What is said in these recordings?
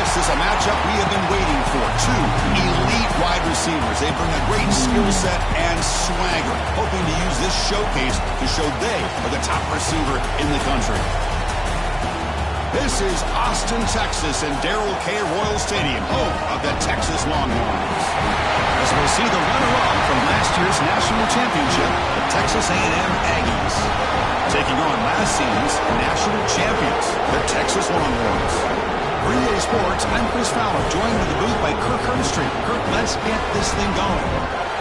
This is a matchup we have been waiting for. Two elite wide receivers. They bring a great skill set and swagger, hoping to use this showcase to show they are the top receiver in the country. This is Austin, Texas, and Darrell K. Royal Stadium, home of the Texas Longhorns. As we'll see the runner-up from last year's national championship, the Texas A&M Aggies, taking on last season's national champions, the Texas Longhorns. For EA Sports, I'm Chris Fowler, joined in the booth by Kirk Herbstreit. Kirk, let's get this thing going.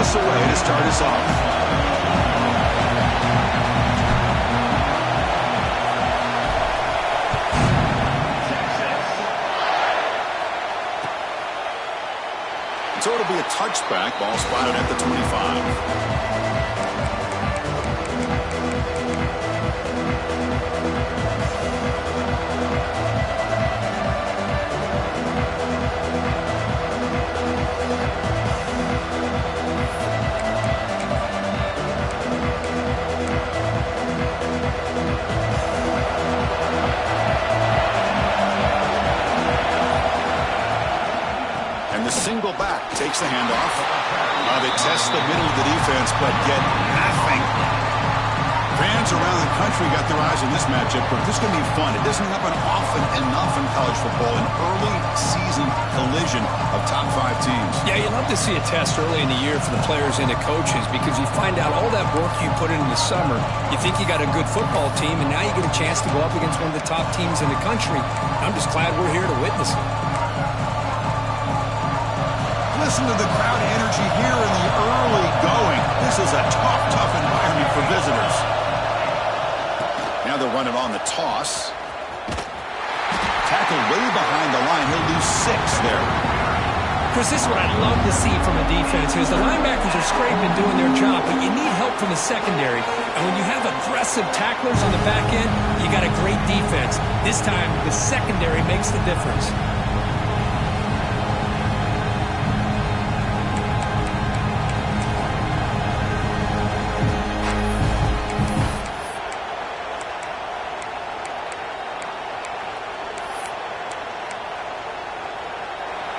Away to start us off. So it'll be a touchback, ball spotted at the 25. Single back takes the handoff. They test the middle of the defense, but get nothing. Fans around the country got their eyes on this matchup, but this is going to be fun. It doesn't happen often enough in college football, an early season collision of top 5 teams. Yeah, you love to see a test early in the year for the players and the coaches because you find out all that work you put in the summer. You think you got a good football team, and now you get a chance to go up against one of the top teams in the country. I'm just glad we're here to witness it. Listen to the crowd energy here in the early going. This is a tough environment for visitors. Now they'll run it on the toss. Tackle way behind the line. He'll lose 6 there. Chris, this is what I'd love to see from a defense is the linebackers are scraping doing their job, but you need help from the secondary. And when you have aggressive tacklers on the back end, you got a great defense. This time, the secondary makes the difference.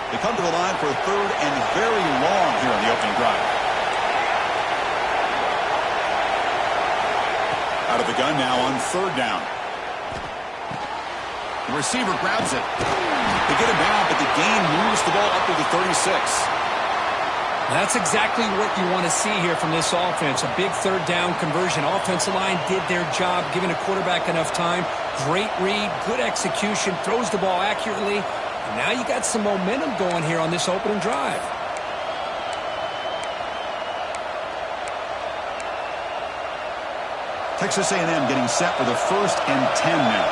They come to the line for a third and very long here on the opening drive. Out of the gun now on 3rd down. The receiver grabs it. They get him down, but the gain moves the ball up to the 36. That's exactly what you want to see here from this offense. A big 3rd down conversion. Offensive line did their job, giving a quarterback enough time. Great read, good execution, throws the ball accurately. And now you got some momentum going here on this opening drive. Texas A&M getting set for the 1st and 10 now.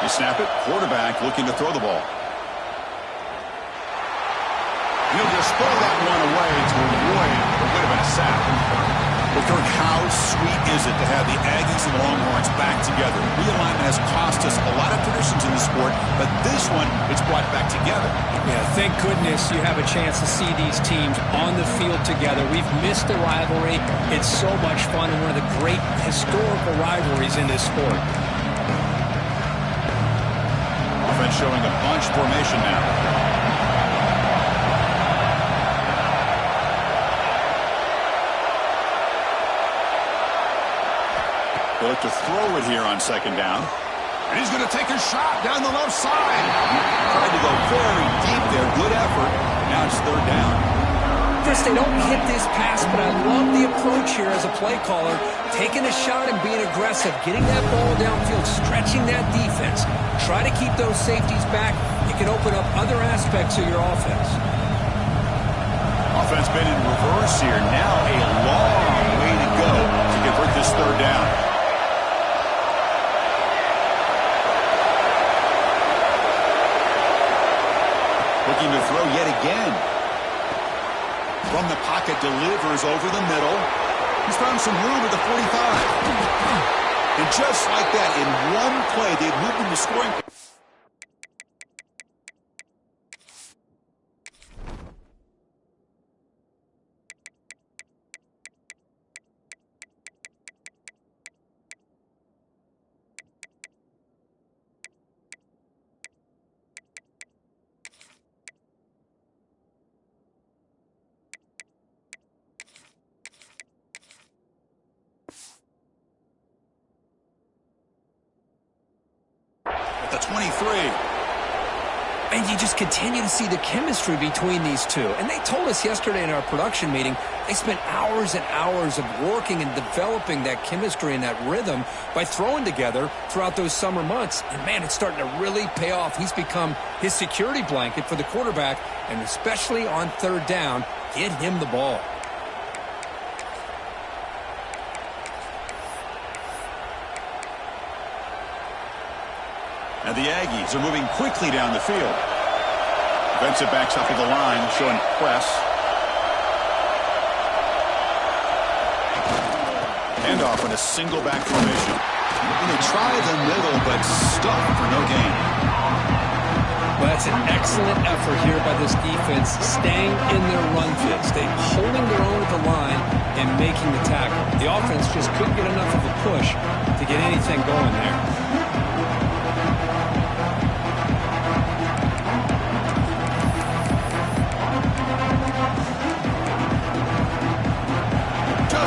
You snap it, quarterback looking to throw the ball. He'll just throw that one away to avoid what would have been a sack. But Kirk, how sweet is it to have the Aggies and the Longhorns back together? Realignment has cost us a lot of traditions in the sport, but this one, it's brought back together. Yeah, thank goodness you have a chance to see these teams on the field together. We've missed the rivalry. It's so much fun and one of the great historical rivalries in this sport. Offense showing a bunch formation now. They look to throw it here on 2nd down. And he's going to take a shot down the left side. Tried to go very deep there. Good effort. Now it's 3rd down. Chris, they don't hit this pass, but I love the approach here as a play caller. Taking a shot and being aggressive. Getting that ball downfield. Stretching that defense. Try to keep those safeties back. You can open up other aspects of your offense. Offense been in reverse here. Now a long way to go to convert this third down. Looking to throw yet again. From the pocket, delivers over the middle. He's found some room at the 45. And just like that, in one play, they've moved into scoring. The 23. And you just continue to see the chemistry between these two. And they told us yesterday in our production meeting, they spent hours and hours of working and developing that chemistry and that rhythm by throwing together throughout those summer months. And, man, it's starting to really pay off. He's become his security blanket for the quarterback, and especially on third down, get him the ball. And the Aggies are moving quickly down the field. Defensive backs up at the line, showing press. Handoff in a single back formation. And they try the middle, but stuck for no gain. Well, that's an excellent effort here by this defense, staying in their run fits. They're holding their own at the line and making the tackle. The offense just couldn't get enough of a push to get anything going there.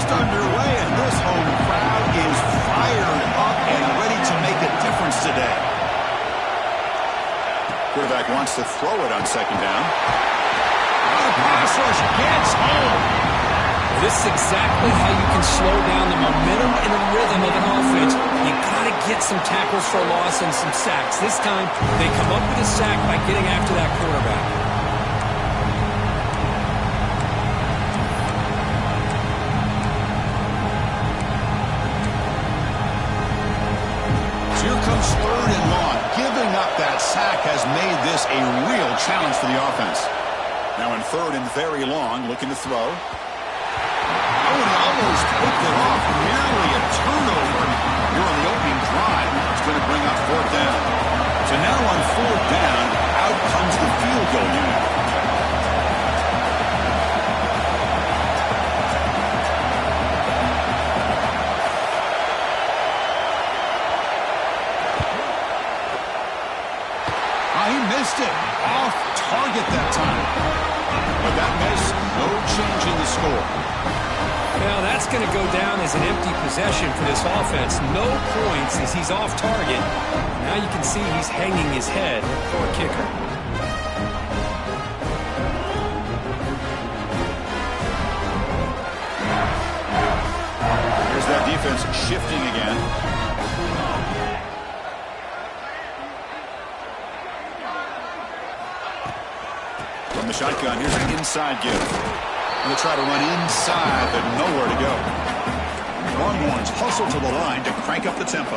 Underway, and this home crowd is fired up and ready to make a difference today. Quarterback wants to throw it on second down. The pass rush gets home. This is exactly how you can slow down the momentum and the rhythm of an offense. You got to get some tackles for loss and some sacks. This time, they come up with a sack by getting after that quarterback. Third and long. Giving up that sack has made this a real challenge for the offense. Now in third and very long, looking to throw. Oh, and he almost picked it off. Nearly a turnover here on the opening drive. It's going to bring up fourth down. So now on fourth down, out comes the field goal unit. He missed it. Off target that time. But that miss, no change in the score. Well, that's going to go down as an empty possession for this offense. No points as he's off target. Now you can see he's hanging his head for a kicker. Here's that defense shifting again. From the shotgun, here's an inside give. And they try to run inside, but nowhere to go. Longhorns hustle to the line to crank up the tempo.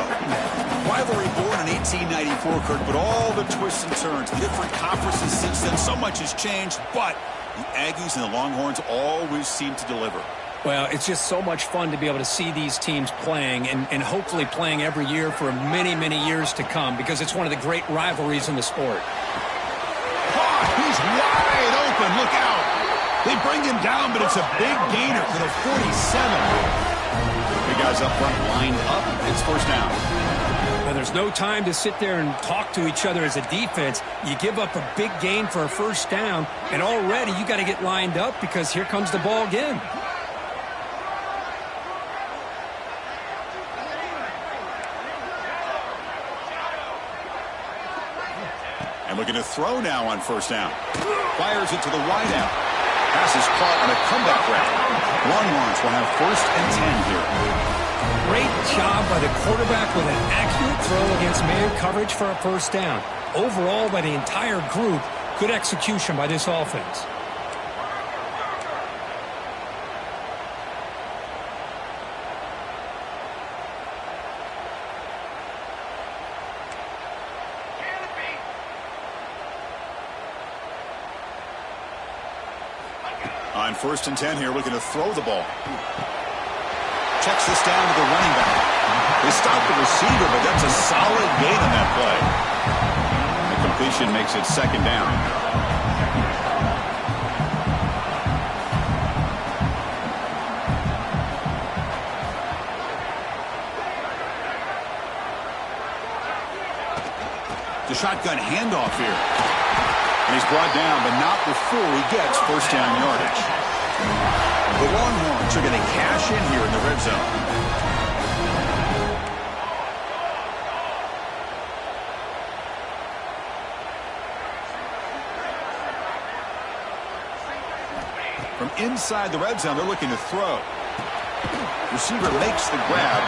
Rivalry born in 1894, Kirk, but all the twists and turns, different conferences since then, so much has changed, but the Aggies and the Longhorns always seem to deliver. Well, it's just so much fun to be able to see these teams playing and hopefully playing every year for many, many years to come because it's one of the great rivalries in the sport. He's wide open. Look out. They bring him down, but it's a big gainer for the 47. Big guys up front lined up. It's first down. Now, there's no time to sit there and talk to each other as a defense. You give up a big gain for a first down, and already you got to get lined up because here comes the ball again. And looking to throw now on first down. Fires it to the wideout. Pass is caught on a comeback route. Longhorns will have first and 10 here. Great job by the quarterback with an accurate throw against man coverage for a first down. Overall, by the entire group, good execution by this offense. On 1st and 10 here, looking to throw the ball. Checks this down to the running back. They stopped the receiver, but that's a solid gain on that play. The completion makes it 2nd down. The shotgun handoff here. And he's brought down, but not before he gets 1st down yardage. The Longhorns are going to cash in here in the red zone. From inside the red zone, they're looking to throw. Receiver makes the grab.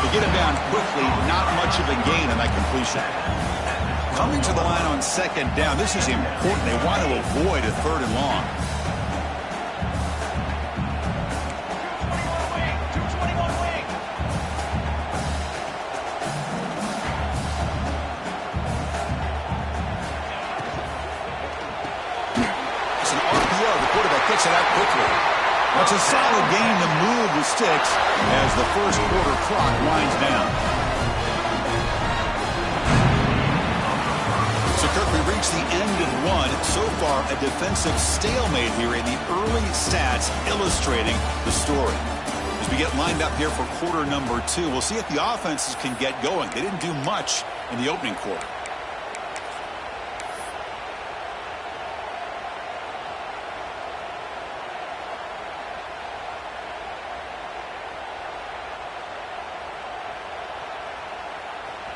They get him down quickly, not much of a gain on that completion. Coming to the line on 2nd down, this is important. They want to avoid a 3rd and long. It's an RPO. The quarterback gets it out quickly. That's a solid gain to move the sticks as the 1st quarter clock winds down. Kirk, we reached the end of 1. So far, a defensive stalemate here in the early stats illustrating the story. As we get lined up here for quarter number 2, we'll see if the offenses can get going. They didn't do much in the opening quarter.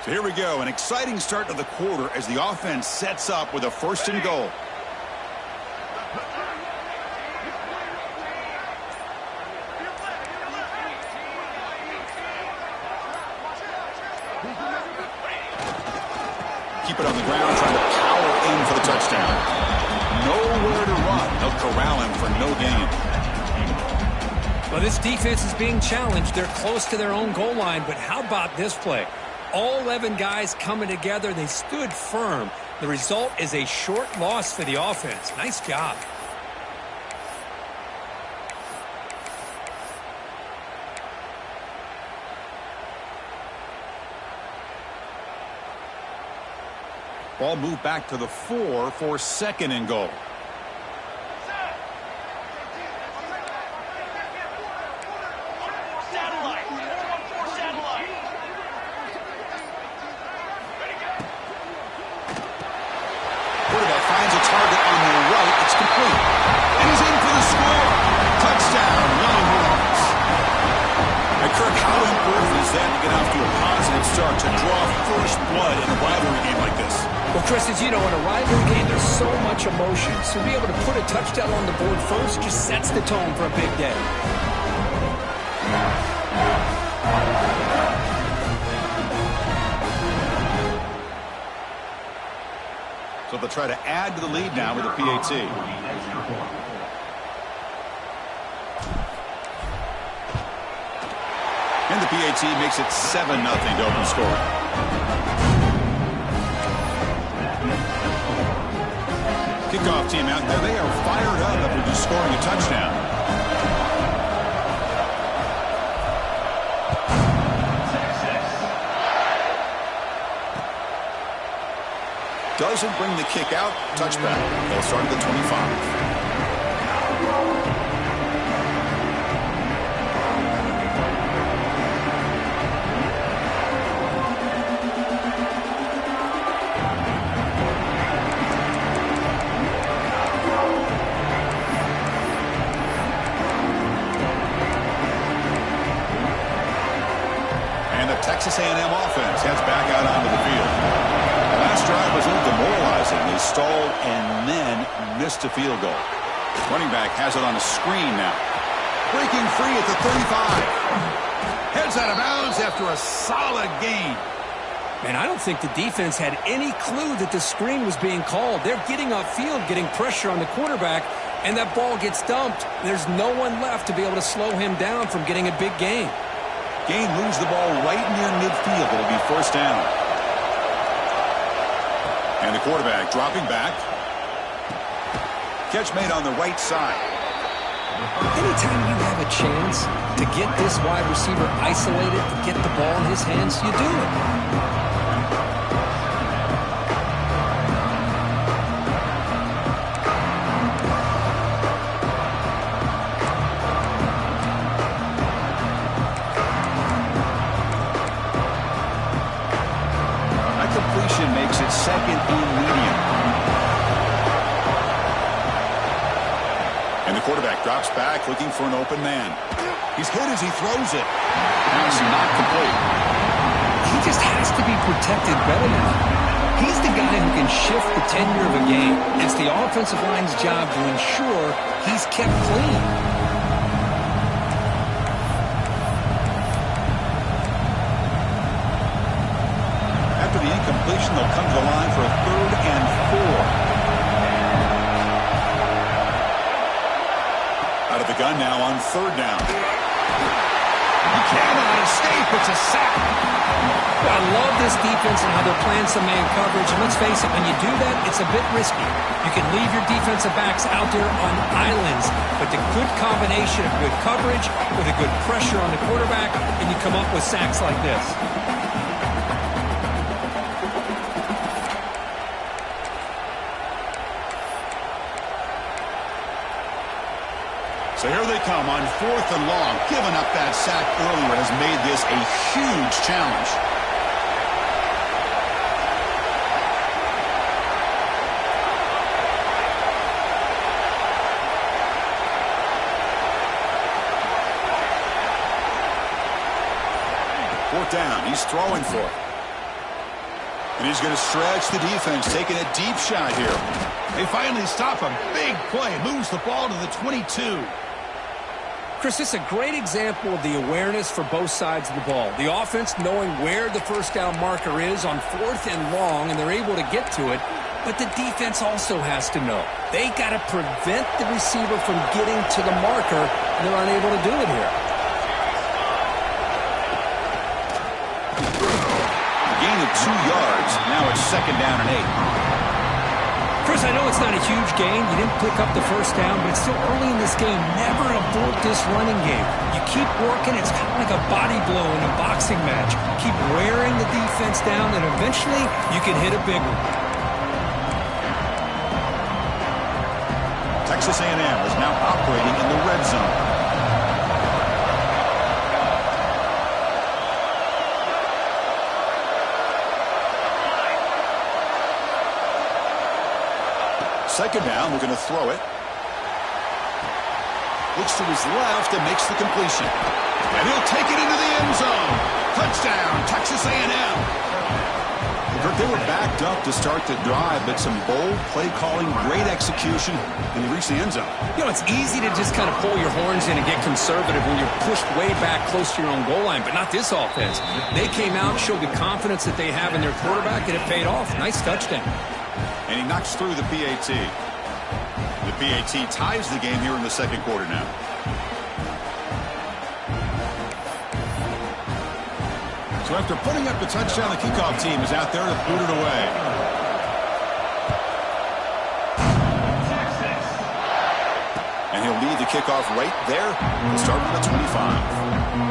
So here we go, an exciting start to the quarter as the offense sets up with a 1st and goal. Keep it on the ground, trying to power in for the touchdown. Nowhere to run. They'll corral him for no gain. Well, this defense is being challenged. They're close to their own goal line, but how about this play? All 11 guys coming together. They stood firm. The result is a short loss for the offense. Nice job. Ball moved back to the 4 for 2nd and goal. Chris, as you know, in a rivalry game, there's so much emotion. So to be able to put a touchdown on the board first just sets the tone for a big day. So they'll try to add to the lead now with a PAT. And the PAT makes it 7-0 to open score. Kickoff team out there. They are fired up after just scoring a touchdown. Doesn't bring the kick out. Touchback. They'll start at the 25. Texas A&M offense heads back out onto the field. The last drive was a little demoralizing. They stalled and then missed a field goal. Running back has it on a screen now. Breaking free at the 35. Heads out of bounds after a solid gain. Man, I don't think the defense had any clue that the screen was being called. They're getting upfield, getting pressure on the quarterback, and that ball gets dumped. There's no one left to be able to slow him down from getting a big gain. Gain moves the ball right near midfield. It'll be 1st down. And the quarterback dropping back. Catch made on the right side. Anytime you have a chance to get this wide receiver isolated, to get the ball in his hands, you do it. That completion makes it second and medium. And the quarterback drops back looking for an open man. He's hit as he throws it. Pass not complete. He just has to be protected better now. He's the guy who can shift the tenure of a game. It's the offensive line's job to ensure he's kept clean. After the incompletion, they'll come to the line for a 3rd and 4. Out of the gun now on 3rd down. He cannot escape. It's a sack. I love this defense and how they're playing some man coverage. And let's face it, when you do that, it's a bit risky. You can leave your defensive backs out there on islands, but the good combination of good coverage with a good pressure on the quarterback, and you come up with sacks like this. So here they come on 4th and long. Giving up that sack earlier has made this a huge challenge. Fourth down. He's throwing for it. And he's going to stretch the defense, taking a deep shot here. They finally stop him. Big play. Moves the ball to the 22. Chris, this is a great example of the awareness for both sides of the ball. The offense knowing where the first down marker is on 4th and long, and they're able to get to it. But the defense also has to know. They got to prevent the receiver from getting to the marker, and they're unable to do it here. A gain of 2 yards. Now it's 2nd down and 8. Chris, I know it's not a huge gain. You didn't pick up the first down, but it's still early in this game. Never abort this running game. You keep working. It's kind of like a body blow in a boxing match. Keep wearing the defense down, and eventually you can hit a big one. Texas A&M is now operating in the red zone. Second down, we're going to throw it. Looks to his left and makes the completion. And he'll take it into the end zone. Touchdown, Texas A&M. They were backed up to start the drive, but some bold play calling, great execution, and they reached the end zone. You know, it's easy to just kind of pull your horns in and get conservative when you're pushed way back close to your own goal line, but not this offense. They came out, showed the confidence that they have in their quarterback, and it paid off. Nice touchdown. And he knocks through the PAT. The PAT ties the game here in the 2nd quarter now. So after putting up the touchdown, the kickoff team is out there to boot it away. And he'll lead the kickoff right there. He'll start from the 25.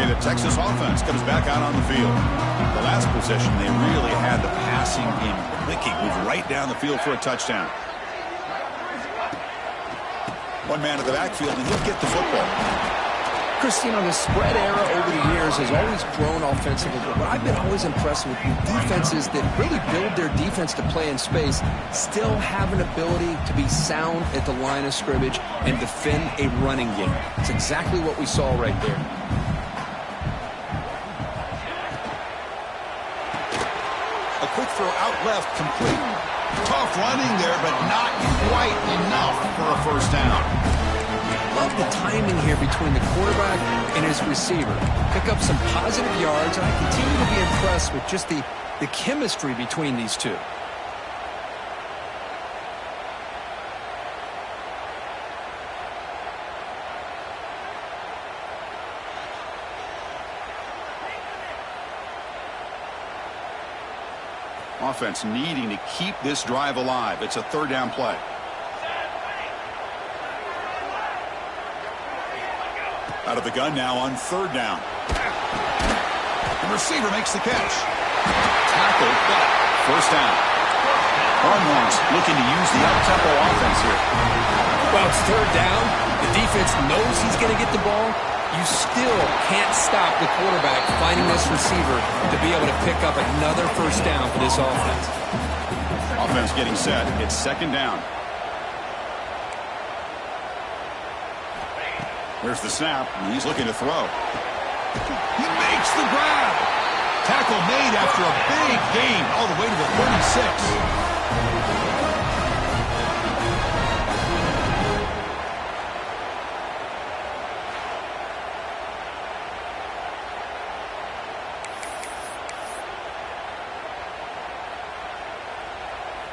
The Texas offense comes back out on the field. The last possession, they really had the passing game clicking. Moved right down the field for a touchdown. One man at the backfield, and he'll get the football. Chris, you know, the spread era over the years has always grown offensively, but I've been always impressed with defenses that really build their defense to play in space, still have an ability to be sound at the line of scrimmage and defend a running game. It's exactly what we saw right there. A quick throw out left, complete. Tough running there, but not quite enough for a first down. Love the timing here between the quarterback and his receiver. Pick up some positive yards, and I continue to be impressed with just the chemistry between these two. offense needing to keep this drive alive. It's a third down play. Out of the gun now on third down. The receiver makes the catch. Tackled, but first down. Longhorns looking to use the up-tempo offense here. Well, it's third down. The defense knows he's going to get the ball. You still can't stop the quarterback finding this receiver to be able to pick up another first down for this offense. Offense getting set. It's second down. There's the snap, and he's looking to throw. He makes the grab. Tackle made after a big gain all the way to the 36.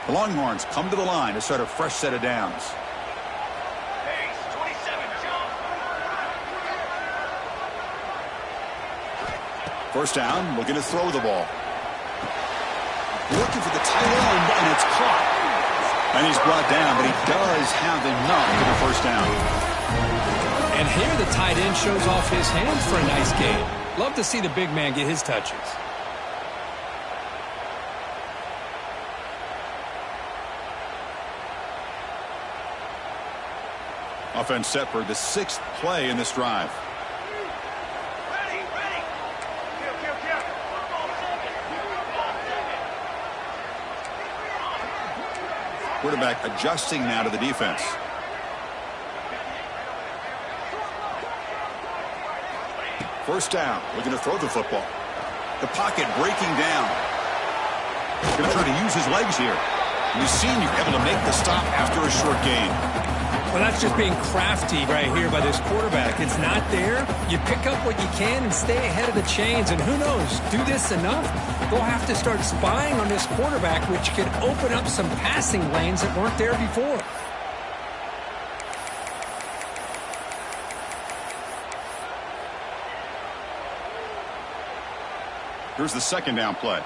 The Longhorns come to the line to start a fresh set of downs. First down, looking to throw the ball. Looking for the tight end, and it's caught. And he's brought down, but he does have enough for the first down. And here the tight end shows off his hands for a nice gain. Love to see the big man get his touches. Offense set for the 6th play in this drive. Quarterback adjusting now to the defense. First down, looking to throw the football. The pocket breaking down. He's going to try to use his legs here. And the senior able to make the stop after a short gain. Well, that's just being crafty right here by this quarterback. It's not there. You pick up what you can and stay ahead of the chains. And who knows, do this enough, they'll have to start spying on this quarterback, which could open up some passing lanes that weren't there before. Here's the second down play.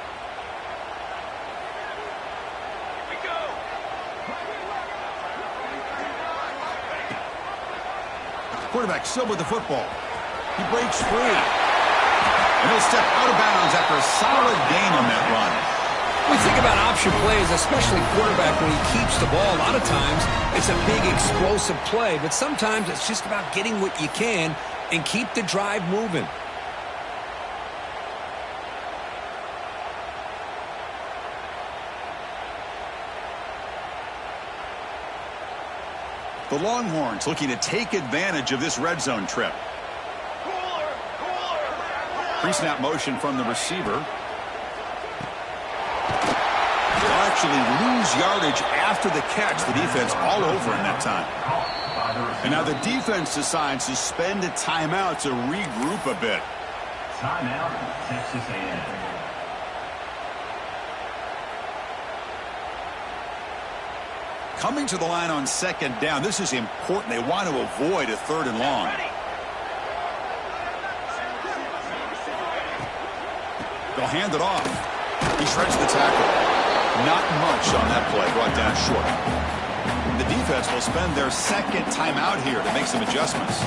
Quarterback still with the football. He breaks free. And he'll step out of bounds after a solid gain on that run. We think about option plays, especially quarterback when he keeps the ball. A lot of times it's a big explosive play, but sometimes it's just about getting what you can and keep the drive moving. The Longhorns looking to take advantage of this red zone trip. Pre-snap motion from the receiver. They'll actually lose yardage after the catch. The defense all over in that time. And now the defense decides to spend a timeout to regroup a bit. Timeout, Texas A&M. Coming to the line on second down. This is important. They want to avoid a third and long. They'll hand it off. He shreds the tackle. Not much on that play. Brought down short. The defense will spend their second timeout here to make some adjustments.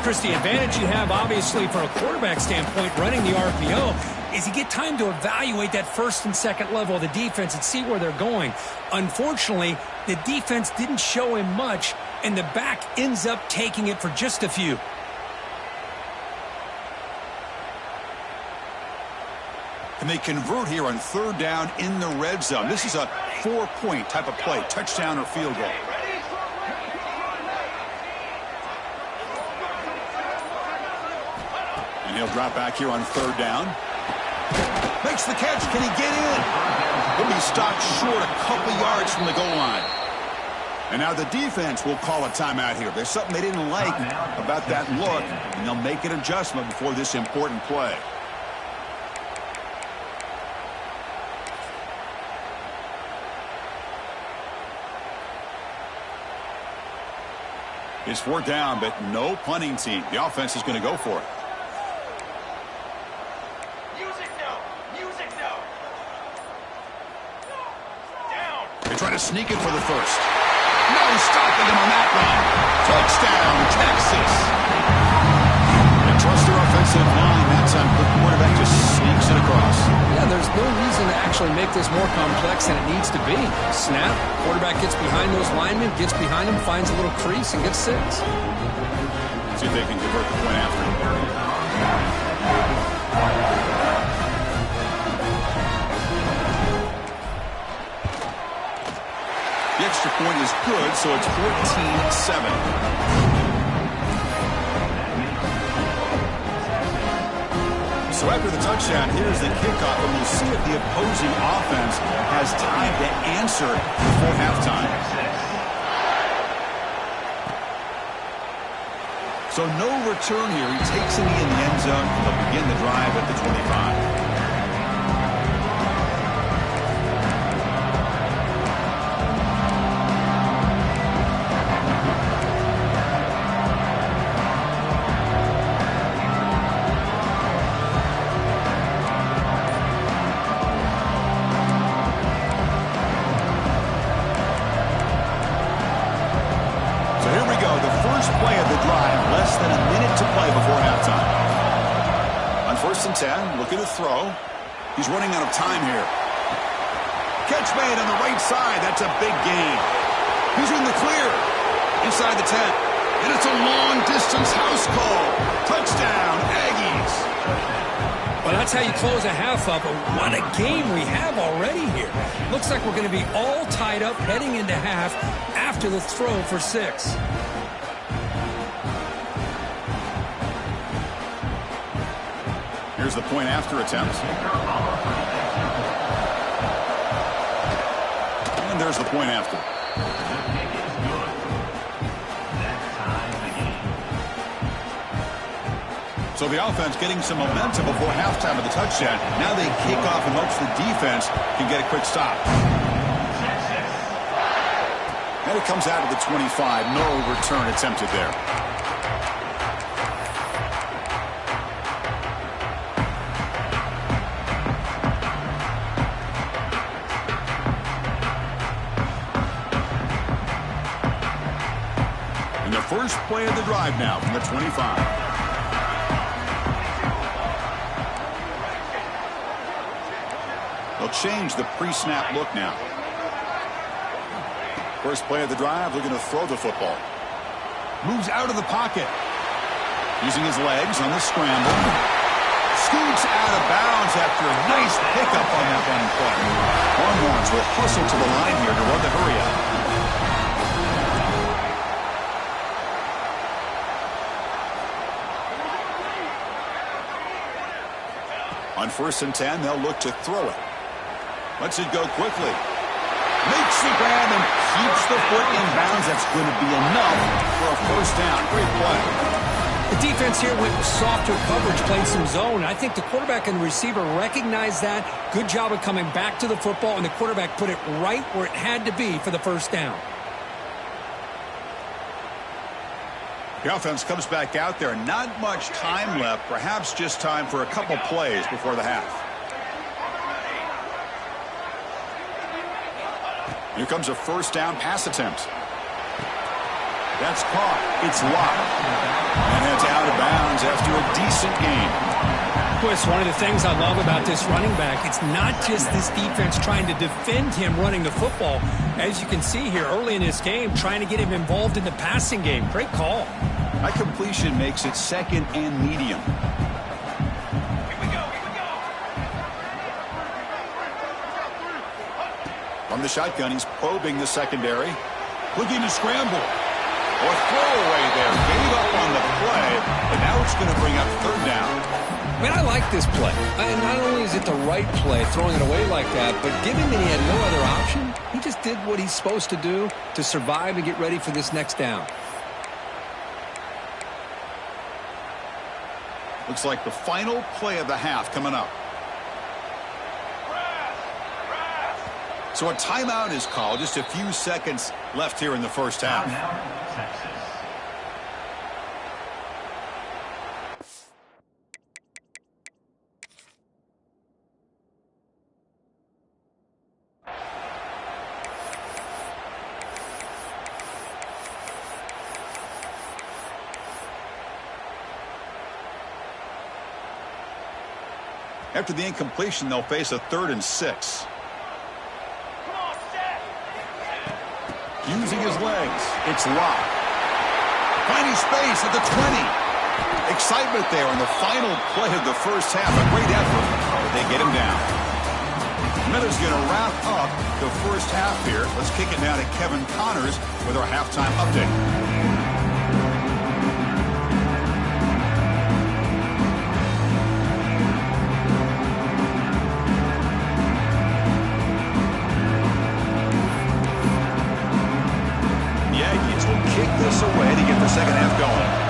Chris, the advantage you have, obviously, from a quarterback standpoint, running the RPO, is you get time to evaluate that first and second level of the defense and see where they're going. Unfortunately, the defense didn't show him much, and the back ends up taking it for just a few. And they convert here on third down in the red zone. This is a 4-point type of play, touchdown or field goal. And he'll drop back here on third down. Makes the catch. Can he get in? He'll be stopped short a couple yards from the goal line. And now the defense will call a timeout here. There's something they didn't like about that look, and they'll make an adjustment before this important play. It's fourth down, but no punting team. The offense is going to go for it. to sneak it for the first. No stopping him on that run. Touchdown, Texas. And trust their offensive line. That time, the quarterback just sneaks it across. Yeah, there's no reason to actually make this more complex than it needs to be. Snap, quarterback gets behind those linemen, gets behind them, finds a little crease, and gets 6. See if they can convert the point after. The extra point is good, so it's 14-7. So after the touchdown, here's the kickoff, and we'll see if the opposing offense has time to answer before halftime. So no return here. He takes it in the end zone, and they'll begin the drive at the 25. Looking to throw. He's running out of time here. Catch made on the right side. That's a big gain. He's in the clear. Inside the 10. And it's a long-distance house call. Touchdown, Aggies. Well, that's how you close a half up. But what a game we have already here. Looks like we're going to be all tied up heading into half after the throw for 6. Here's the point after attempt. And there's the point after. So the offense getting some momentum before halftime of the touchdown. Now they kick off in hopes the defense can get a quick stop. And it comes out of the 25. No return attempted there. First play of the drive now from the 25. They'll change the pre-snap look now. First play of the drive, looking to throw the football. Moves out of the pocket. Using his legs on the scramble. Scoots out of bounds after a nice pickup on that running play. Longhorns will hustle to the line here to run the hurry up. On 1st and 10, they'll look to throw it. Lets it go quickly. Makes the grab and keeps the foot in bounds. That's going to be enough for a first down. Great play. The defense here went with softer coverage, played some zone. I think the quarterback and the receiver recognized that. Good job of coming back to the football, and the quarterback put it right where it had to be for the first down. The offense comes back out there. Not much time left. Perhaps just time for a couple plays before the half. Here comes a first down pass attempt. That's caught. It's locked. And it's out of bounds after a decent gain. Boy, it's one of the things I love about this running back. It's not just this defense trying to defend him running the football. As you can see here early in this game, trying to get him involved in the passing game. Great call. That completion makes it 2nd and medium. Here we go. From the shotgun, he's probing the secondary. Looking to scramble. Or throw away there. Gave up on the play, but now it's going to bring up 3rd down. Man, I like this play. And not only is it the right play, throwing it away like that, but given that he had no other option, he just did what he's supposed to do to survive and get ready for this next down. Looks like the final play of the half coming up. So a timeout is called. Just a few seconds left here in the first half. Texas. After the incompletion, they'll face a 3rd and 6. Using his legs, it's locked. Finding space at the 20. Excitement there in the final play of the first half. A great effort, but they get him down. Miller's going to wrap up the first half here. Let's kick it now to Kevin Connors with our halftime update. The Aggies will kick this away to get the second half going.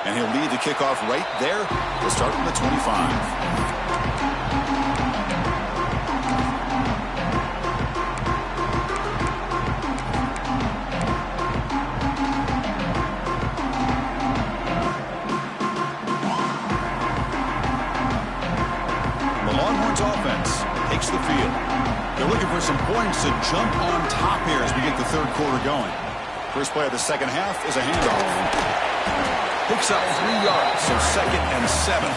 And he'll lead the kickoff right there. We'll start from the 25. The Longhorns offense takes the field. They're looking for some points to jump on top here as we get the third quarter going. First play of the second half is a handoff. Picks up 3 yards, so 2nd and 7.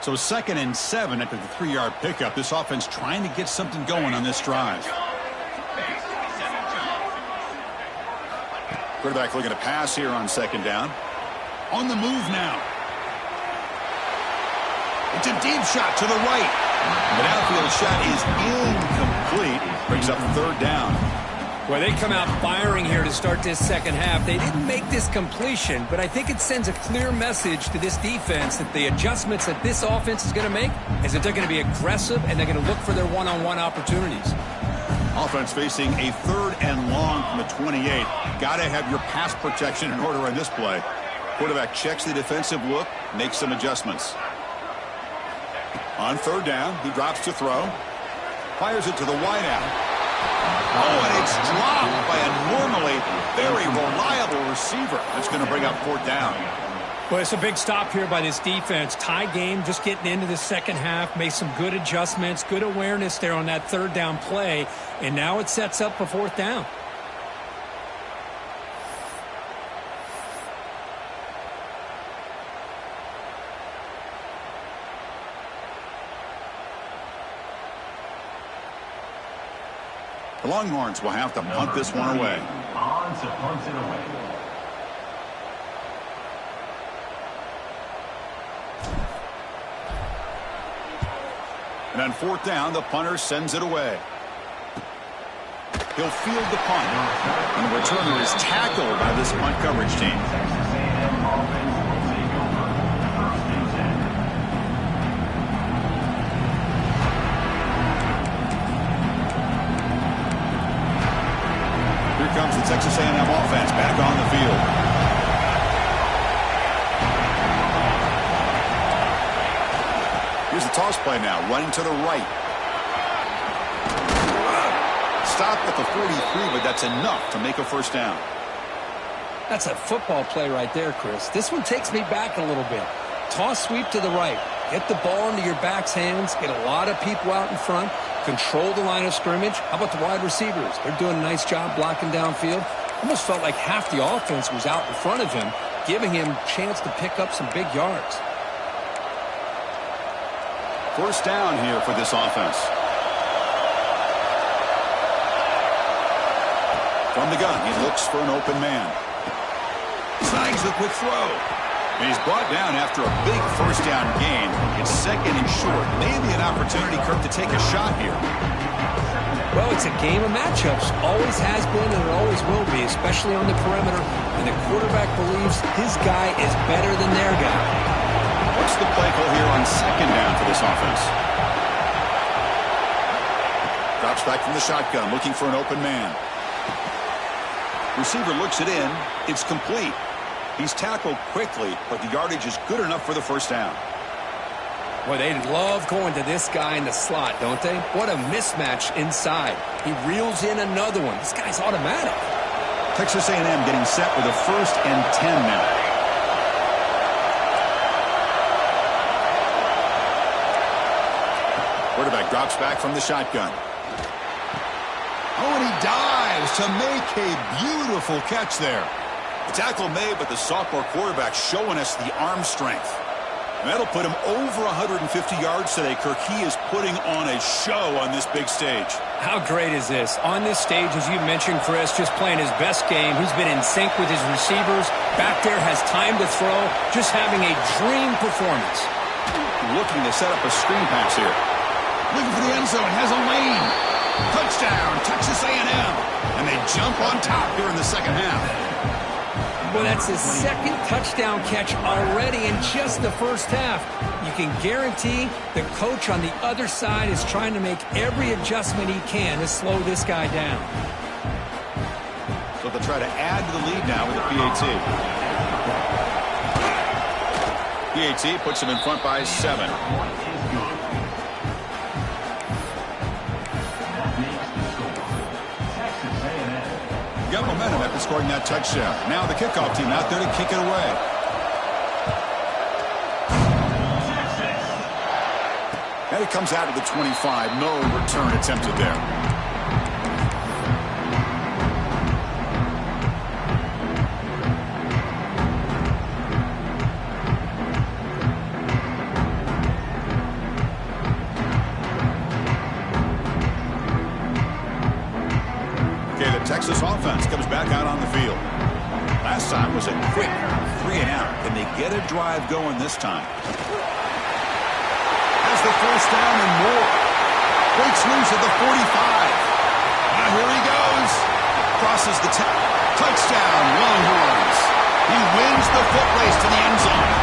So 2nd and 7 after the 3-yard pickup. This offense trying to get something going on this drive. Quarterback looking to pass here on 2nd down. On the move now. It's a deep shot to the right. The outfield shot is incomplete. Brings up 3rd down. Well, they come out firing here to start this second half. They didn't make this completion, but I think it sends a clear message to this defense that the adjustments that this offense is going to make is that they're going to be aggressive and they're going to look for their one-on-one opportunities. Offense facing a 3rd and long from the 28. Got to have your pass protection in order on this play. Quarterback checks the defensive look, makes some adjustments. On 3rd down, he drops to throw. Fires it to the wideout. Oh, and it's dropped by a normally very reliable receiver. That's going to bring up 4th down. Well, it's a big stop here by this defense. Tie game, just getting into the second half, made some good adjustments, good awareness there on that 3rd down play, and now it sets up for 4th down. The Longhorns will have to punt this one away. On to punt it away. And on 4th down, the punter sends it away. He'll field the punt. And the returner is tackled by this punt coverage team. Texas A&M offense will take over 1st and 10. Here comes the Texas A&M offense back on the field. Here's the toss play now, running to the right. Stopped at the 43, but that's enough to make a 1st down. That's a football play right there, Chris. This one takes me back a little bit. Toss sweep to the right. Get the ball into your back's hands. Get a lot of people out in front. Control the line of scrimmage. How about the wide receivers? They're doing a nice job blocking downfield. Almost felt like half the offense was out in front of him, giving him a chance to pick up some big yards. 1st down here for this offense. From the gun, he looks for an open man. Snags the quick throw. And he's brought down after a big 1st down gain. It's 2nd and short. Maybe an opportunity, Kirk, to take a shot here. Well, it's a game of matchups. Always has been and it always will be, especially on the perimeter. And the quarterback believes his guy is better than their guy. What's the play call here on 2nd down for this offense? Drops back from the shotgun, looking for an open man. Receiver looks it in. It's complete. He's tackled quickly, but the yardage is good enough for the 1st down. Boy, they love going to this guy in the slot, don't they? What a mismatch inside. He reels in another one. This guy's automatic. Texas A&M getting set with a 1st and 10 now. Quarterback drops back from the shotgun. Oh, and he dives to make a beautiful catch there. The tackle made, but the sophomore quarterback showing us the arm strength. And that'll put him over 150 yards today. Kirk, he is putting on a show on this big stage. How great is this? On this stage, as you mentioned, Chris, just playing his best game. He's been in sync with his receivers. Back there, has time to throw. Just having a dream performance. Looking to set up a screen pass here. Looking for the end zone. Has a lane. Touchdown, Texas A&M. And they jump on top here in the second half. Well, that's his second touchdown catch already in just the first half. You can guarantee the coach on the other side is trying to make every adjustment he can to slow this guy down. So they'll try to add to the lead now with the PAT. PAT puts them in front by 7. Got momentum after scoring that touchdown. Now the kickoff team out there to kick it away. And it comes out of the 25. No return attempted there. Texas offense comes back out on the field. Last time was a quick 3 and out. Can they get a drive going this time? Has the first down and more. Breaks loose at the 45. Now here he goes. Crosses the touchdown, Longhorns. He wins the foot race to the end zone.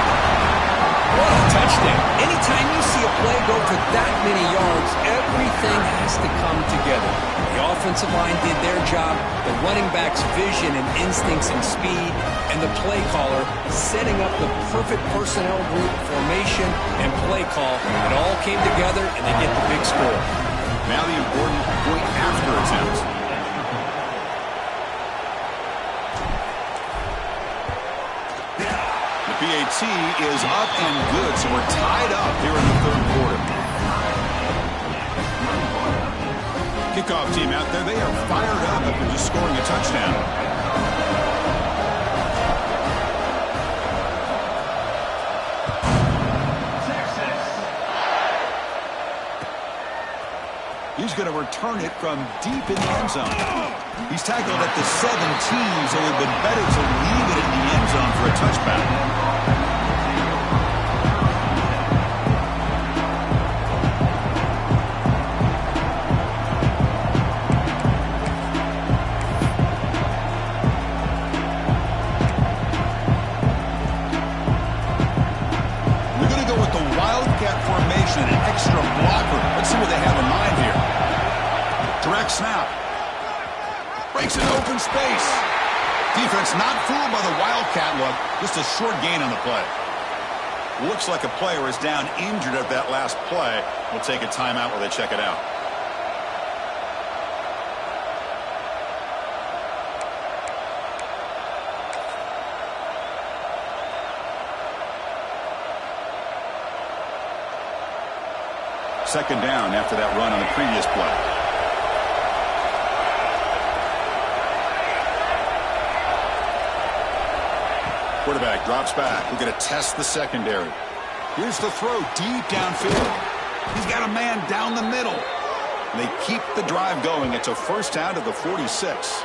What a touchdown. Anytime you see a play go for that many yards, everything has to come together. The offensive line did their job, the running back's vision and instincts and speed, and the play caller setting up the perfect personnel group, formation, and play call. It all came together, and they get the big score. Now the important point after attempt. The PAT is up and good, so we're tied up here in the third quarter. Kickoff team out there, they are fired up after just scoring a touchdown. He's going to return it from deep in the end zone. He's tackled at the 17, so it would have been better to leave it in the end zone for a touchback. An extra blocker. Let's see what they have in mind here. Direct snap. Breaks an open space. Defense not fooled by the Wildcat look. Just a short gain on the play. Looks like a player is down injured at that last play. We'll take a timeout while they check it out. Second down after that run on the previous play. Quarterback drops back. We're going to test the secondary. Here's the throw deep downfield. He's got a man down the middle. And they keep the drive going. It's a first down to the 46.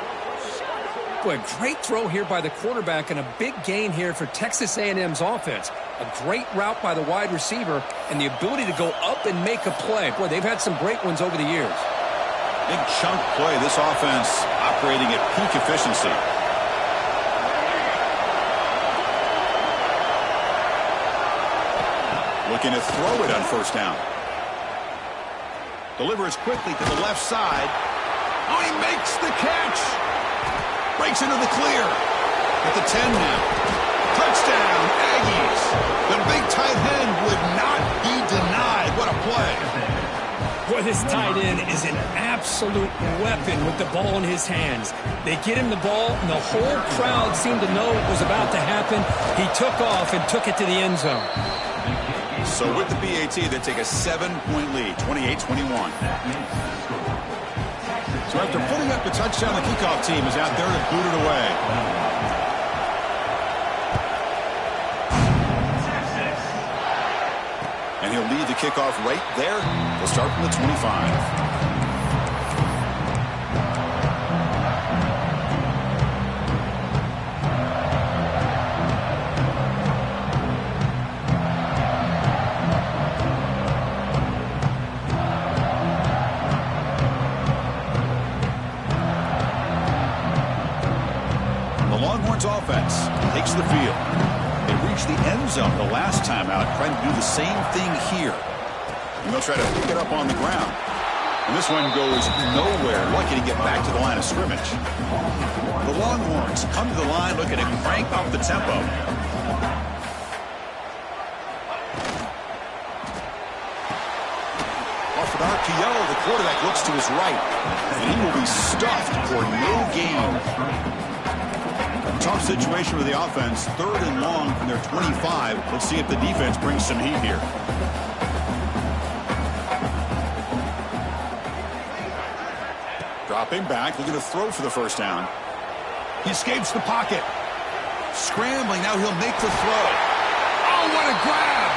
Boy, great throw here by the quarterback and a big gain here for Texas A&M's offense. A great route by the wide receiver and the ability to go up and make a play. Boy, they've had some great ones over the years. Big chunk play. This offense operating at peak efficiency. Looking to throw it on first down. Delivers quickly to the left side. Oh, he makes the catch. Breaks into the clear. At the 10 now. Touchdown, Aggies. The big tight end would not be denied. What a play. Boy, this tight end is an absolute weapon with the ball in his hands. They get him the ball, and the whole crowd seemed to know what was about to happen. He took off and took it to the end zone. So with the PAT, they take a 7-point lead, 28-21. So after putting up the touchdown, the kickoff team is out there to boot it away. And he'll lead the kickoff right there. We'll start from the 25. The Longhorns offense takes the field. They reached the end zone the last time out, trying to do the same thing here. And they'll try to pick it up on the ground. And this one goes nowhere. Lucky to get back to the line of scrimmage. The Longhorns come to the line looking to crank up the tempo. Off an RPO, the quarterback looks to his right. And he will be stuffed for no gain. Tough situation with the offense. 3rd and long from their 25. Let's see if the defense brings some heat here. Dropping back, looking to throw for the first down. He escapes the pocket. Scrambling, now he'll make the throw. Oh, what a grab!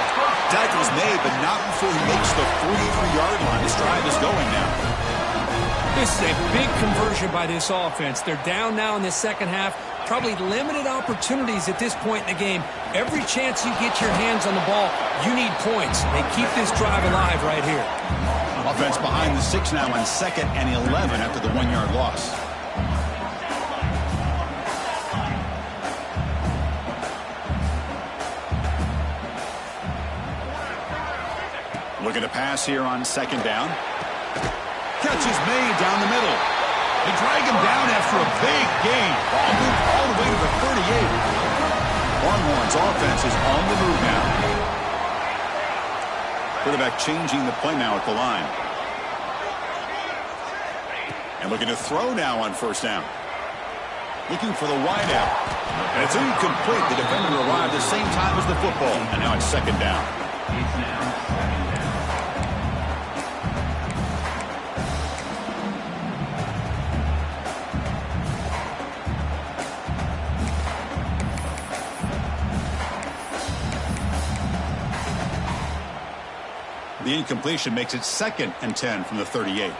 Tackle's made, but not before he makes the 43-yard line. This drive is going now. This is a big conversion by this offense. They're down now in the second half. Probably limited opportunities at this point in the game. Every chance you get your hands on the ball, you need points. They keep this drive alive right here. Offense behind the 6 now on 2nd and 11 after the 1-yard loss. Looking to pass here on 2nd down. Catch is made down the middle. They drag him down after a big gain. Ball moved all the way to the 38. Longhorns offense is on the move now. Quarterback changing the play now at the line. And looking to throw now on 1st down. Looking for the wideout. And it's incomplete. The defender arrived the same time as the football. And now it's 2nd down. The incompletion makes it 2nd and 10 from the 38.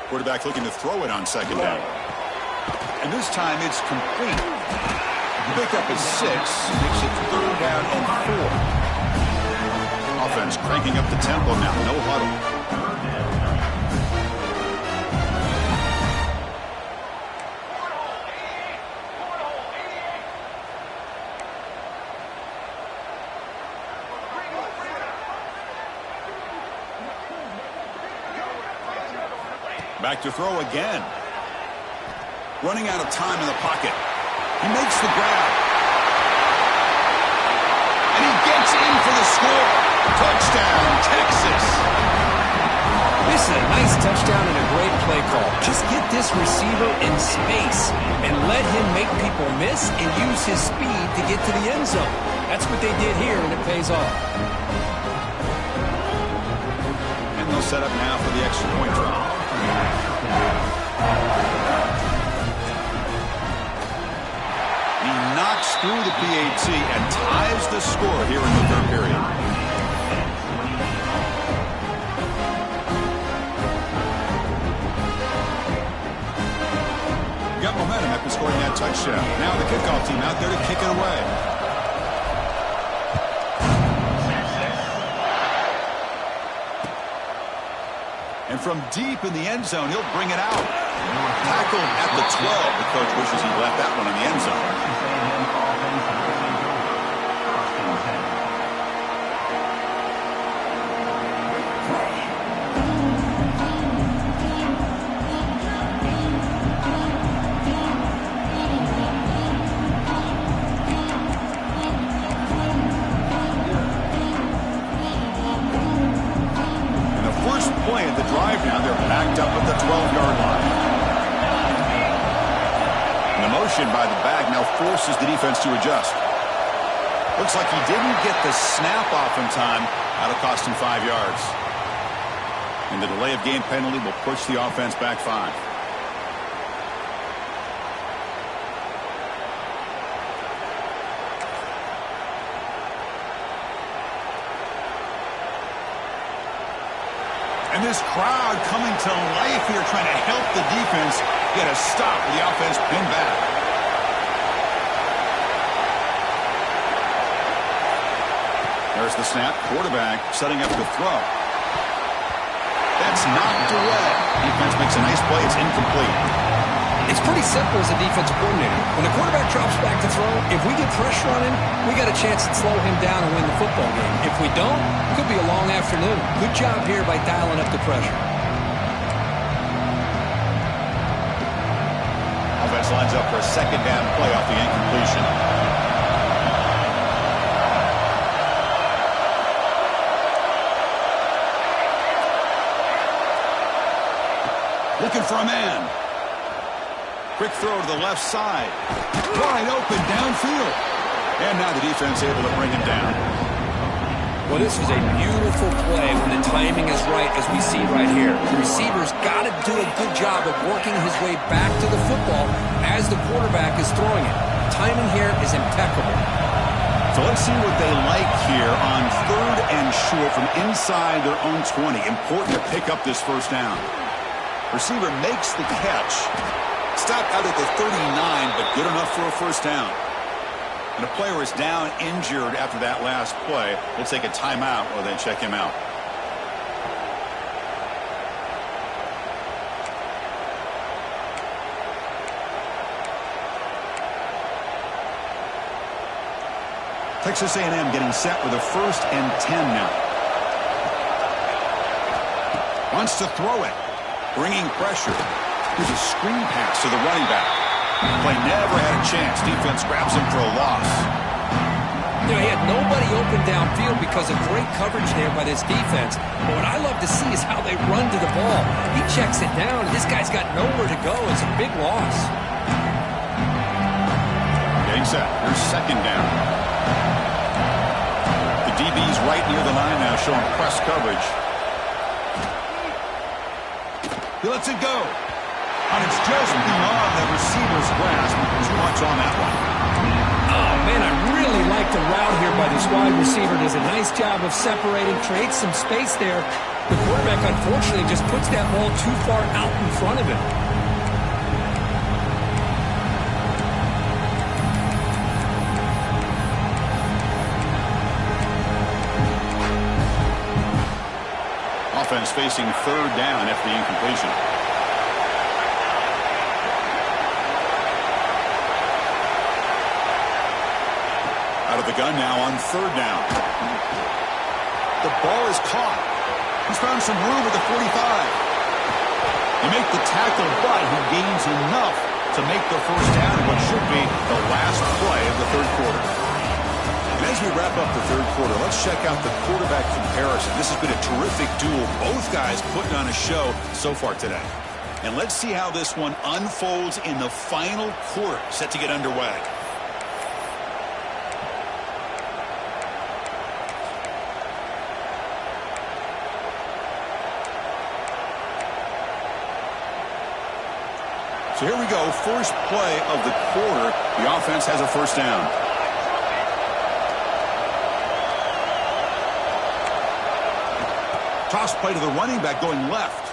Quarterback looking to throw it on 2nd down. And this time it's complete. The pickup is 6. Makes it 3rd down and 4. Offense cranking up the tempo now. No huddle. Back to throw again. Running out of time in the pocket. He makes the grab. And he gets in for the score. Touchdown, Texas. This is a nice touchdown and a great play call. Just get this receiver in space and let him make people miss and use his speed to get to the end zone. That's what they did here, and it pays off. And they'll set up now for the extra point try. He knocks through the PAT and ties the score here in the 3rd period. Got momentum after scoring that touchdown. Now the kickoff team out there to kick it away. And from deep in the end zone, he'll bring it out. Tackled at the 12. The coach wishes he left that one in the end zone. first play of the drive now. They're backed up at the 12-yard line. And the motion by the back now forces the defense to adjust. Looks like he didn't get the snap off in time. That'll cost him 5 yards. And the delay of game penalty will push the offense back 5. And this crowd coming to life here, trying to help the defense get a stop with the offense pinned back. There's the snap. Quarterback setting up to throw. That's knocked away. Defense makes a nice play. It's incomplete. It's pretty simple as a defensive coordinator. When the quarterback drops back to throw, if we get pressure on him, we got a chance to slow him down and win the football game. If we don't, it could be a long afternoon. Good job here by dialing up the pressure. Offense lines up for a second down play off the incompletion. Looking for a man. Quick throw to the left side. Wide open downfield. And now the defense able to bring him down. Well, this was a beautiful play when the timing is right, as we see right here. The receiver's got to do a good job of working his way back to the football as the quarterback is throwing it. Timing here is impeccable. So let's see what they like here on 3rd and short from inside their own 20. Important to pick up this first down. Receiver makes the catch. Stopped out at the 39, but good enough for a first down. And a player is down injured after that last play. We'll take a timeout or then check him out. Texas A&M getting set with a 1st and 10 now. Wants to throw it. Bringing pressure. Here's a screen pass to the running back. Play never had a chance. Defense grabs him for a loss. You know, he had nobody open downfield because of great coverage there by this defense. But what I love to see is how they run to the ball. He checks it down, and this guy's got nowhere to go. It's a big loss. Getting set. Here's second down. The DB's right near the line now, showing press coverage. He lets it go. And it's just beyond the receiver's grasp. Too much on that one. Oh, man, I really like the route here by this wide receiver. Does a nice job of separating, creates some space there. The quarterback, unfortunately, just puts that ball too far out in front of him. Offense facing 3rd down after the incompletion. Out of the gun now on 3rd down. The ball is caught. He's found some room at the 45. You make the tackle, but he gains enough to make the first down in what should be the last play of the 3rd quarter. And as we wrap up the 3rd quarter, let's check out the quarterback comparison. This has been a terrific duel. Both guys putting on a show so far today. And let's see how this one unfolds in the final quarter, set to get underway. So here we go, first play of the quarter. The offense has a first down. Toss play to the running back going left.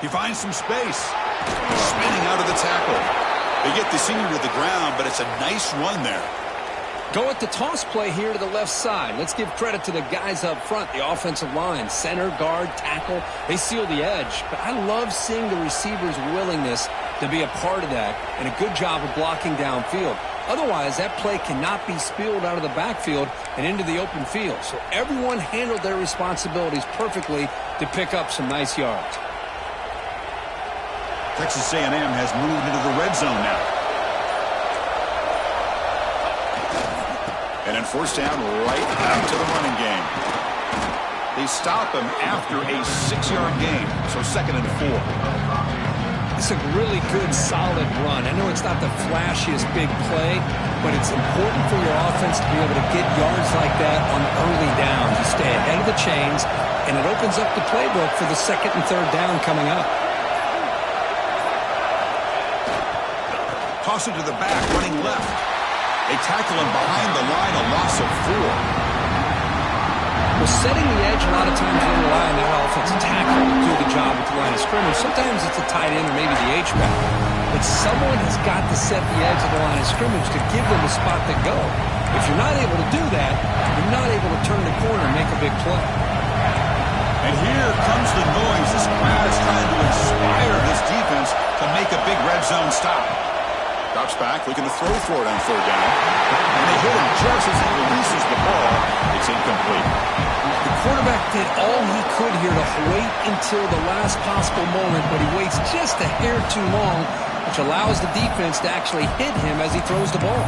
He finds some space. Spinning out of the tackle. They get the senior to the ground, but it's a nice run there. Go with the toss play here to the left side. Let's give credit to the guys up front, the offensive line, center, guard, tackle. They seal the edge. But I love seeing the receiver's willingness to be a part of that and a good job of blocking downfield. Otherwise, that play cannot be spilled out of the backfield and into the open field. So everyone handled their responsibilities perfectly to pick up some nice yards. Texas A&M has moved into the red zone now. And then first down right back to the running game. They They stop him after a 6-yard gain, so 2nd and 4. It's a really good, solid run. I know it's not the flashiest big play, but it's important for your offense to be able to get yards like that on early downs. You stay ahead of the chains, and it opens up the playbook for the 2nd and 3rd down coming up. Toss it to the back, running left. They tackle him behind the line, a loss of 4. Well, setting the edge, a lot of times they rely on that offensive tackle to do the job at the line of scrimmage. Sometimes it's a tight end or maybe the H-back. But someone has got to set the edge of the line of scrimmage to give them a spot to go. If you're not able to do that, you're not able to turn the corner and make a big play. And here comes the noise. This crowd is trying to inspire this defense to make a big red zone stop. Drops back, looking to throw for it on 3rd down. And they hit him just as he releases the ball. It's incomplete. The quarterback did all he could here to wait until the last possible moment, but he waits just a hair too long, which allows the defense to actually hit him as he throws the ball.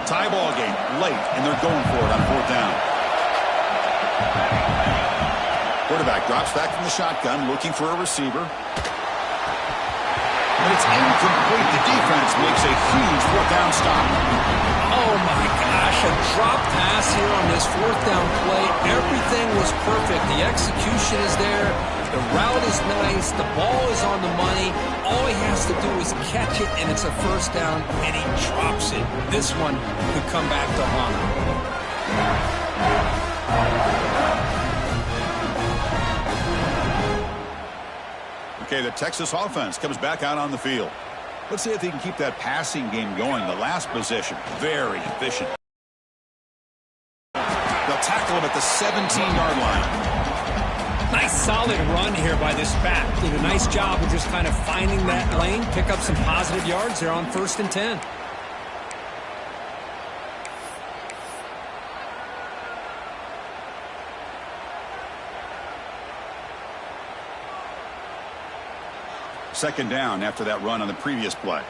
Tie ball game late, and they're going for it on 4th down. Quarterback drops back from the shotgun, looking for a receiver. But it's incomplete. The defense makes a huge 4th down stop. Oh, my gosh, a drop pass here on this 4th down play. Everything was perfect. The execution is there. The route is nice. The ball is on the money. All he has to do is catch it, and it's a 1st down, and he drops it. This one could come back to haunt him. Okay, the Texas offense comes back out on the field. Let's see if they can keep that passing game going. The last possession, very efficient. They'll tackle him at the 17-yard line. Nice solid run here by this back. Did a nice job of just kind of finding that lane, pick up some positive yards there on 1st and 10. Second down after that run on the previous play.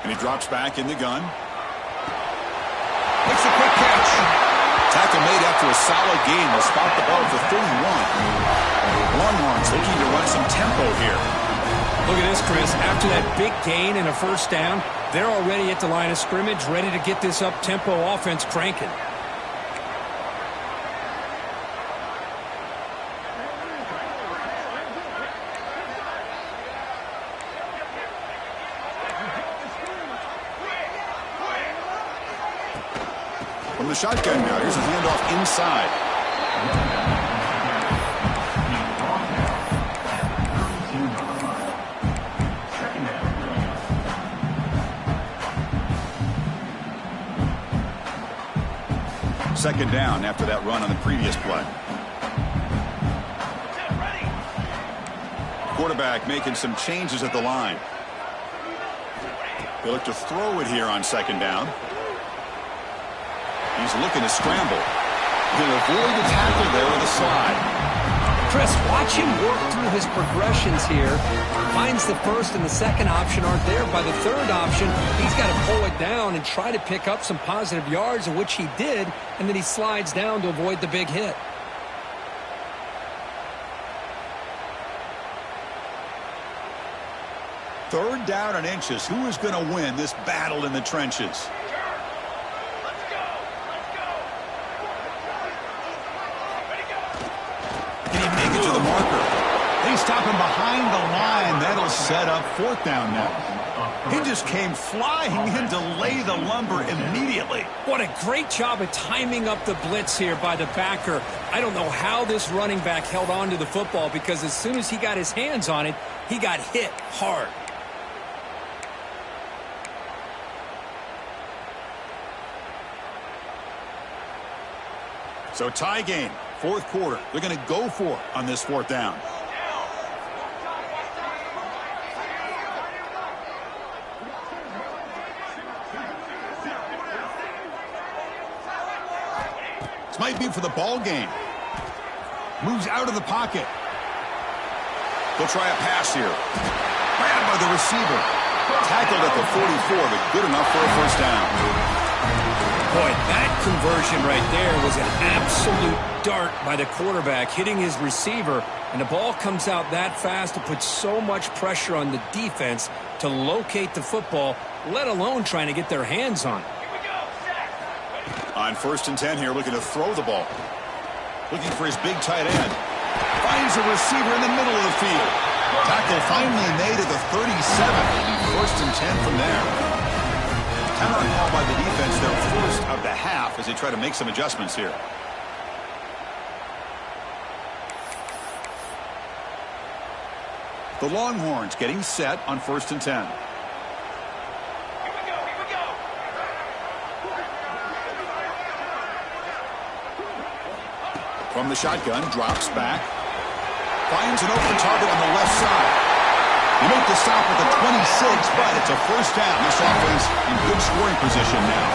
And he drops back in the gun. Makes a quick catch. Tackle made after a solid gain. Will spot the ball for 31. Longhorns looking to run some tempo here. Look at this, Chris. After that big gain and a 1st down, they're already at the line of scrimmage, ready to get this up-tempo offense cranking. From the shotgun now, here's a handoff inside. Second down after that run on the previous play. Quarterback making some changes at the line. They look to throw it here on 2nd down. He's looking to scramble. He'll avoid the tackle there with a slide. Chris, watch him work through his progressions here. Finds the 1st and the 2nd option aren't there. By the 3rd option, he's got to pull it down and try to pick up some positive yards, which he did, and then he slides down to avoid the big hit. Third down and inches. Who is going to win this battle in the trenches? Stop him behind the line. That'll set up 4th down now. He just came flying in to lay the lumber immediately. What a great job of timing up the blitz here by the backer. I don't know how this running back held on to the football, because as soon as he got his hands on it, he got hit hard. So tie game, 4th quarter. They're going to go for it on this 4th down. Might be for the ball game. Moves out of the pocket. They'll try a pass here. Grabbed by the receiver. Tackled at the 44, but good enough for a first down. Boy, that conversion right there was an absolute dart by the quarterback, hitting his receiver, and the ball comes out that fast to put so much pressure on the defense to locate the football, let alone trying to get their hands on it. On 1st and 10 here, looking to throw the ball. Looking for his big tight end. Finds a receiver in the middle of the field. Tackle finally made at the 37. 1st and 10 from there. Timeout call by the defense, their first of the half, as they try to make some adjustments here. The Longhorns getting set on 1st and 10. From the shotgun, drops back. Finds an open target on the left side. He made the stop at the 26, but it's a first down. This offense in good scoring position now.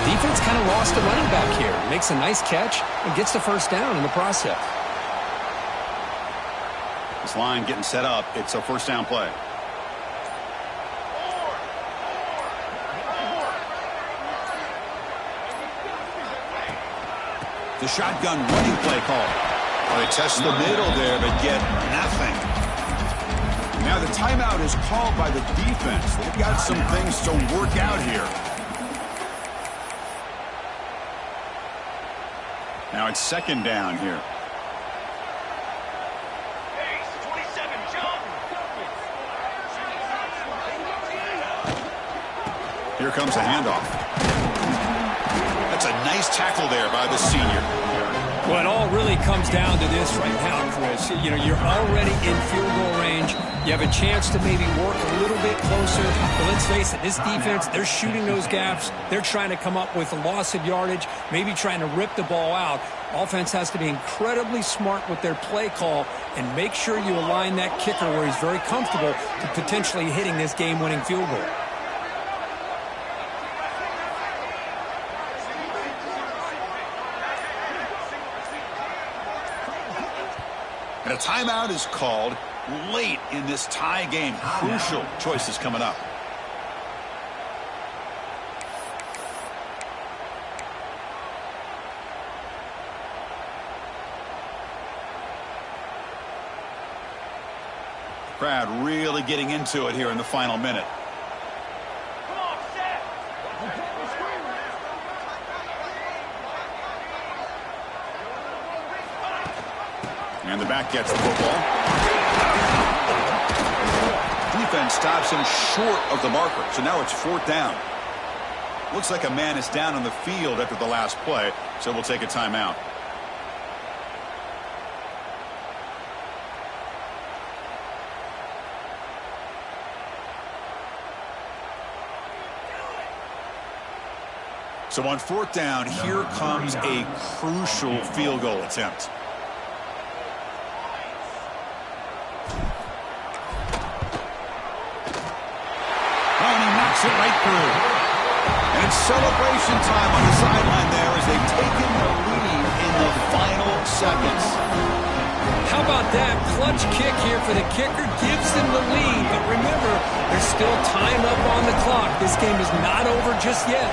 Defense kind of lost a running back here. Makes a nice catch and gets the first down in the process. This line getting set up. It's a first down play. The shotgun running play call. Well, they test the middle there, but get nothing. Now the timeout is called by the defense. They've got some things to work out here. Now it's 2nd down here. Here comes a handoff. That's a nice tackle there by the senior. Well, it all really comes down to this right now, Chris. You know, you're already in field goal range. You have a chance to maybe work a little bit closer. But let's face it, this defense, they're shooting those gaps. They're trying to come up with a loss of yardage, maybe trying to rip the ball out. Offense has to be incredibly smart with their play call and make sure you align that kicker where he's very comfortable to potentially hitting this game-winning field goal. And a timeout is called late in this tie game. Crucial choices coming up. Crowd really getting into it here in the final minute. And the back gets the football. Defense stops him short of the marker, so now it's 4th down. Looks like a man is down on the field after the last play, so we'll take a timeout. So on 4th down, here comes a crucial field goal attempt. It right through. And it's celebration time on the sideline there as they've taken the lead in the final seconds. How about that clutch kick here for the kicker? Gives them the lead. But remember, there's still time up on the clock. This game is not over just yet.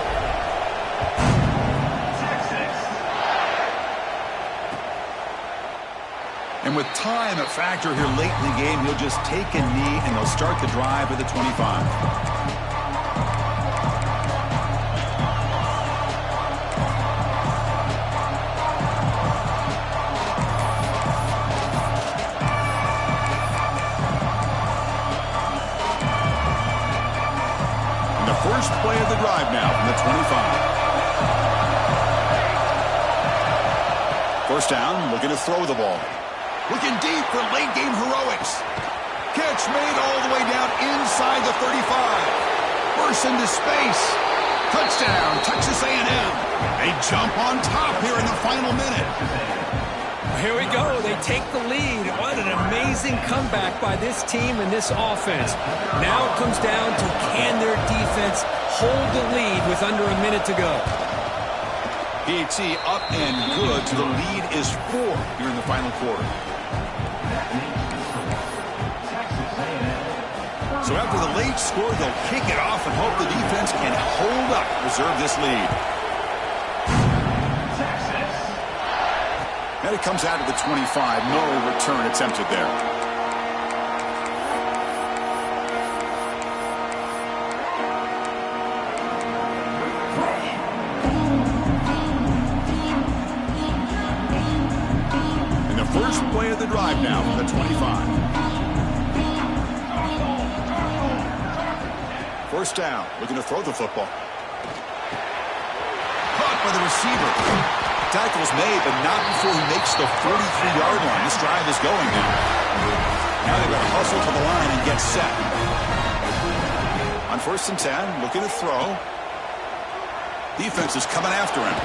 And with time a factor here late in the game, he'll just take a knee and they'll start the drive at the 25. First play of the drive now from the 25. First down, looking to throw the ball. Looking deep for late game heroics. Catch made all the way down inside the 35. Bursts into space. Touchdown, Texas A&M. They jump on top here in the final minute. Here we go. They take the lead. What an amazing comeback by this team and this offense. Now it comes down to can their defense hold the lead with under a minute to go. PAT up and good, so the lead is 4 here in the final quarter. So after the late score, they'll kick it off and hope the defense can hold up, preserve this lead. And it comes out of the 25. No return attempted there. And the first play of the drive now from the 25. First down, looking to throw the football. Caught by the receiver. Tackle's made, but not before he makes the 43-yard line. This drive is going now. Now they've got to hustle to the line and get set. On 1st and 10, looking to throw. Defense is coming after him.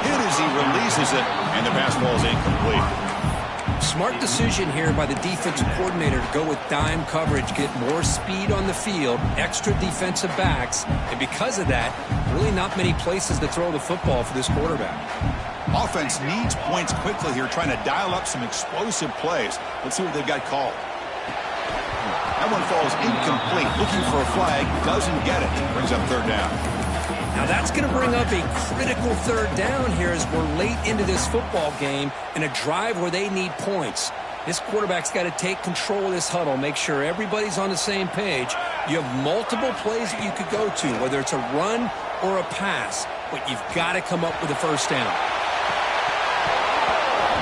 Hit as he releases it, and the pass ball is incomplete. Smart decision here by the defensive coordinator to go with dime coverage, get more speed on the field, extra defensive backs, and because of that, really not many places to throw the football for this quarterback. Offense needs points quickly here, trying to dial up some explosive plays. Let's see what they've got called. That one falls incomplete. Looking for a flag, doesn't get it. Brings up 3rd down. Now that's going to bring up a critical 3rd down here as we're late into this football game in a drive where they need points. This quarterback's got to take control of this huddle, make sure everybody's on the same page. You have multiple plays that you could go to, whether it's a run or a pass, but you've got to come up with a 1st down.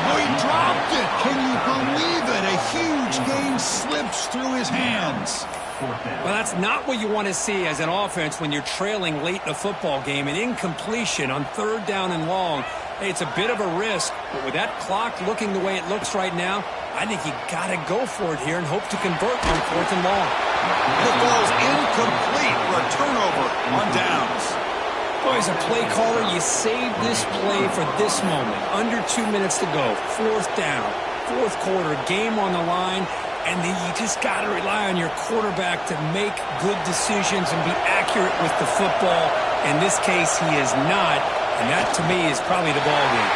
Oh, he dropped it. Can you believe it? A huge gain slips through his hands. Well, that's not what you want to see as an offense when you're trailing late in a football game. An incompletion on 3rd down and long. Hey, it's a bit of a risk, but with that clock looking the way it looks right now, I think you got to go for it here and hope to convert on 4th and long. The ball's incomplete for a turnover on downs. Boy, as a play caller, you save this play for this moment. Under 2 minutes to go. 4th down. 4th quarter. Game on the line. And then you just got to rely on your quarterback to make good decisions and be accurate with the football. In this case, he is not. And that, to me, is probably the ball game.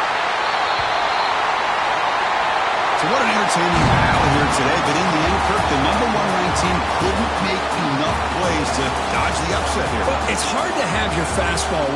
So what an entertaining battle here today. But in the end, Kirk, the number 1 ranked team couldn't make enough plays to dodge the upset here. Well, it's hard to have your fastball